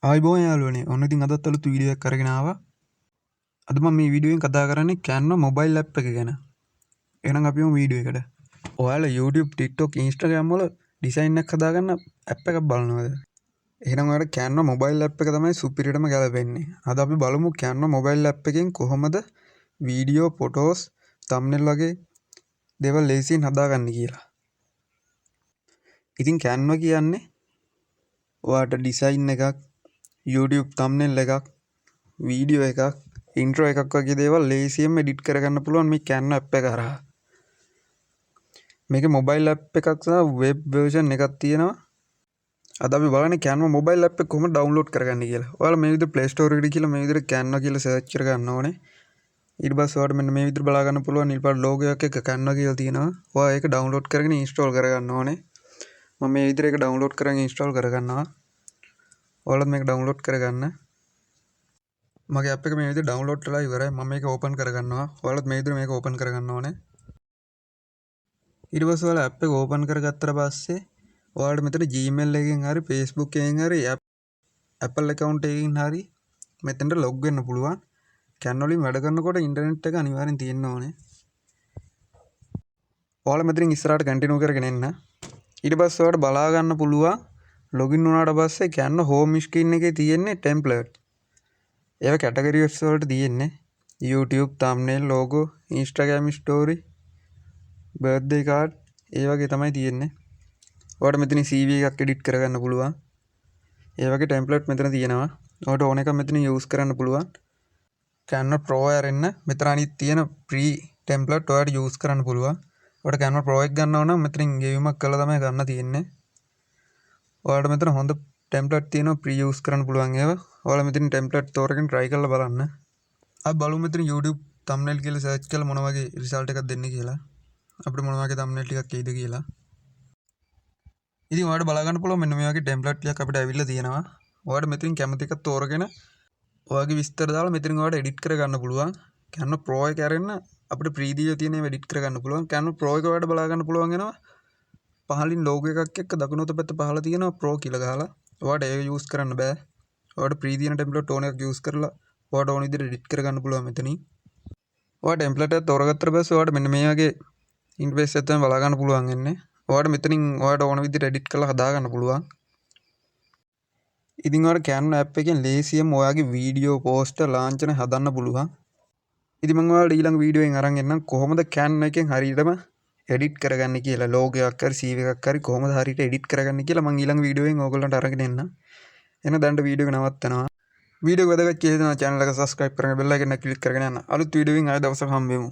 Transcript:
ආයිබෝන් යාළුවනේ. ඔන්න ඉතින් අදත් අලුත් වීඩියෝ එකක් අරගෙන ආවා. අද මම මේ වීඩියෝෙන් කතා කරන්නේ Canva මොබයිල් ඇප් එක ගැන. එහෙනම් අපි යමු වීඩියෝ එකට. ඔයාලා YouTube, TikTok, Instagram වල ඩිසයින් එකක් හදාගන්න ඇප් එකක් බලනවද? එහෙනම් ඔයාලට Canva මොබයිල් ඇප් එක තමයි සුපිරියටම ගැලපෙන්නේ. අද අපි බලමු Canva මොබයිල් ඇප් එකෙන් කොහොමද වීඩියෝ, ෆොටෝස්, thumbnail වගේ දේවල් ලේසියෙන් හදාගන්නේ කියලා. ඉතින් Canva කියන්නේ ඔයාට ඩිසයින් එකක්, YouTube thumbnail එකක්, වීඩියෝ එකක්, ඉන්ට්‍රෝ එකක් වගේ දේවල් ලේසියෙන්ම එඩිට් කරගන්න පුළුවන් මේ Canva app එක හරහා. මේකේ මොබයිල් app එකක් සහ වෙබ් version එකක් තියෙනවා. අද අපි බලන්නේ Canva මොබයිල් app එක කොහොමද ඩවුන්ලෝඩ් කරගන්නේ කියලා. ඔයාලා මේ විදිහට Play Store එකට ගිහලා මේ විදිහට Canva කියලා සර්ච් කරගන්න ඕනේ. ඊට පස්සේ ඔයාලට මෙන්න මේ විදිහට බලා ගන්න පුළුවන් ඊට පස්සේ logo එකක් එක්ක Canva කියලා තියෙනවා. ඔයා ඒක ඩවුන්ලෝඩ් කරගෙන ඉන්ස්ටෝල් කරගන්න ඕනේ. මම මේ විදිහට ඒක ඩවුන්ලෝඩ් කරගෙන ඉන්ස්ටෝල් කරගන්නවා. ඔයාලත් මේක ඩවුන්ලෝඩ් කරගන්න. මගේ ඇප් එක මේ විදිහට ඩවුන්ලෝඩ් කරලා ඉවරයි. මම මේක ඕපන් කරගන්නවා. ඔයාලත් මේ විදිහට මේක ඕපන් කරගන්න ඕනේ. ඊට පස්සේ ඔයාලා ඇප් එක ඕපන් කරගත්තට පස්සේ ඔයාලට මෙතන Gmail එකෙන් හරි Facebook එකෙන් හරි Apple account එකකින් හරි මෙතනට log වෙන්න පුළුවන්. Canva වලින් වැඩ කරනකොට ඉන්ටර්නෙට් එක අනිවාර්යෙන් තියෙන්න ඕනේ. ඔයාලා මෙතනින් ඉස්සරහට කන්ටිනියු කරගෙන එන්න. ඊට පස්සේ ඔයාලට බලා ගන්න පුළුවන් login වුණාට පස්සේ Canva home screen එකේ තියෙන්නේ template. ඒව කැටගරිස් වලට තියෙන්නේ YouTube, thumbnail, logo, Instagram story, birthday card ඒ වගේ තමයි තියෙන්නේ. ඔයාලට මෙතන CV එකක් edit කරගන්න පුළුවන්. ඒ වගේ template මෙතන තියෙනවා. ඔයාලට ඕන එකක් මෙතන use කරන්න පුළුවන්. Canva Pro අරෙන්න මෙතන අනිත් තියෙන free template ඔයාලට use කරන්න පුළුවන්. ඔයාලට Canva Pro එක ගන්නව නම් මෙතනින් ගෙවීමක් කරලා තමයි ගන්න තියෙන්නේ. ඔයාලට මෙතන හොඳ template තියෙනවා free use කරන්න පුළුවන් ඒවා. ඔයාලා මෙතන template තෝරගෙන try කරලා බලන්න. අපි බලමු මෙතන YouTube thumbnail කියලා search කරලා මොන වගේ result එකක් දෙන්නේ කියලා. අපිට මොන වගේ thumbnail ටිකක් එයිද කියලා. ඉතින් ඔයාලට බලා ගන්න පුළුවන් මෙන්න මේ වගේ template ටිකක් අපිට ඇවිල්ලා තියෙනවා. ඔයාලට මෙතනින් කැමති එකක් තෝරගෙන ඔයාගේ විස්තර දාලා මෙතනින් ඔයාලට edit කරගන්න පුළුවන්. Canva Pro එක අරගෙන අපිට free දීලා තියෙන ඒවා edit කරගන්න පුළුවන්. Canva Pro එක ඔයාලට බලා ගන්න පුළුවන් වෙනවා. පහලින් logo එකක් එක්ක දකුණු අත පැත්ත පහළ තියෙනවා Pro කියලා ගහලා. ඔයාලට ඒක use කරන්න බෑ. ඔයාලට free තියෙන template ඕන එකක් use කරලා ඔයාලට ඕන විදිහට edit කරගන්න පුළුවන් මෙතනින්. ඔයාලට template එක තෝරගත්තට පස්සේ ඔයාලට මෙන්න මේ වගේ interface එකක් තමයි බලා ගන්න පුළුවන් වෙන්නේ. ඔයාලට මෙතනින් ඔයාලට ඕන විදිහට edit කරලා හදා ගන්න පුළුවන්. ඉතින් ඔයාලට Canva app එකෙන් ලේසියෙන්ම ඔයාගේ වීඩියෝ, poster, ලාංඡන හදන්න පුළුවන්. ඉතින් මම ඔයාලට ඊළඟ වීඩියෝ එකෙන් අරන් එන්නම් කොහොමද Canva එකෙන් හරියටම edit කරගන්නේ කියලා. logo එකක් හරි CV එකක් හරි කොහොමද හරියට edit කරගන්නේ කියලා මම ඊළඟ වීඩියෝ එකෙන් ඕගොල්ලන්ට අරගෙන එන්නම්. එහෙනම් දැන් වීඩියෝ එක නවත්තනවා. වීඩියෝ එක වැදගත් කියලා හිතනවා channel එක subscribe කරගෙන bell icon එක click කරගෙන යන්න. අලුත් වීඩියෝ එකකින් ආයෙ දවසක හම්බෙමු.